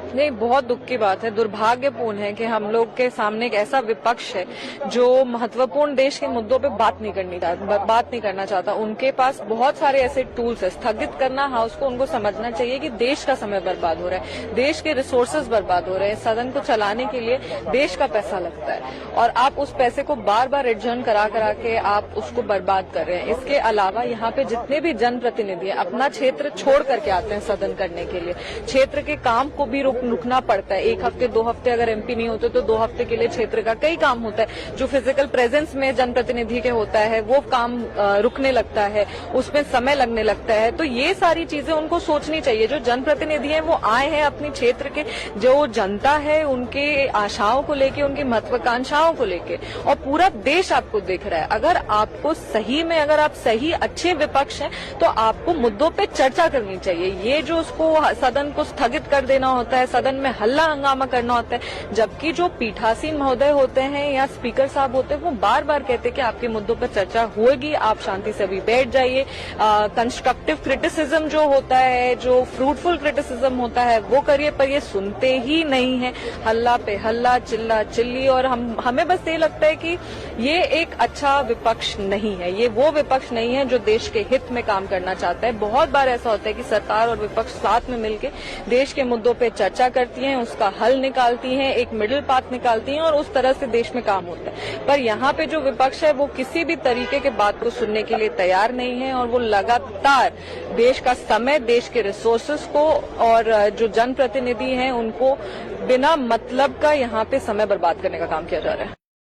नहीं, बहुत दुख की बात है, दुर्भाग्यपूर्ण है कि हम लोग के सामने एक ऐसा विपक्ष है जो महत्वपूर्ण देश के मुद्दों पे बात नहीं करना चाहता। उनके पास बहुत सारे ऐसे टूल्स है। स्थगित करना हाउस को उनको समझना चाहिए कि देश का समय बर्बाद हो रहा है, देश के रिसोर्सेज बर्बाद हो रहे हैं, सदन को चलाने के लिए देश का पैसा लगता है और आप उस पैसे को बार बार एडजर्न करा के आप उसको बर्बाद कर रहे हैं। इसके अलावा यहाँ पे जितने भी जनप्रतिनिधि हैं अपना क्षेत्र छोड़ करके आते हैं सदन करने के लिए, क्षेत्र के काम को भी रुकना पड़ता है। 1 हफ्ते 2 हफ्ते अगर एमपी नहीं होते तो 2 हफ्ते के लिए क्षेत्र का कई काम होता है जो फिजिकल प्रेजेंस में जनप्रतिनिधि के होता है, वो काम रुकने लगता है, उसमें समय लगने लगता है। तो ये सारी चीजें उनको सोचनी चाहिए। जो जनप्रतिनिधि हैं वो आए हैं अपने क्षेत्र के, जो जनता है उनके आशाओं को लेके, उनकी महत्वाकांक्षाओं को लेके, और पूरा देश आपको देख रहा है। अगर आपको सही में, अगर आप सही अच्छे विपक्ष हैं तो आपको मुद्दों पे चर्चा करनी चाहिए। ये जो उसको सदन को स्थगित कर देना होता है, सदन में हल्ला हंगामा करना होता है, जबकि जो पीठासीन महोदय होते हैं या स्पीकर साहब होते हैं वो बार बार कहते हैं कि आपके मुद्दों पर चर्चा होगी, आप शांति से अभी बैठ जाइए। कंस्ट्रक्टिव क्रिटिसिज्म जो होता है, जो फ्रूटफुल क्रिटिसिज्म होता है वो करिए, पर ये सुनते ही नहीं है। हल्ला पे हल्ला, चिल्ला चिल्ली, और हमें बस ये लगता है कि ये एक अच्छा विपक्ष नहीं है, ये वो विपक्ष नहीं है जो देश के हित में काम करना चाहता है। बहुत बार ऐसा होता है कि सरकार और विपक्ष साथ में मिलकर देश के मुद्दों पे चर्चा करती हैं, उसका हल निकालती हैं, एक मिडिल पाथ निकालती हैं और उस तरह से देश में काम होता है। पर यहाँ पे जो विपक्ष है वो किसी भी तरीके के बात को सुनने के लिए तैयार नहीं है और वो लगातार देश का समय, देश के रिसोर्सेज को और जो जनप्रतिनिधि हैं उनको बिना मतलब का यहाँ पे समय बर्बाद करने का काम किया जा रहा है।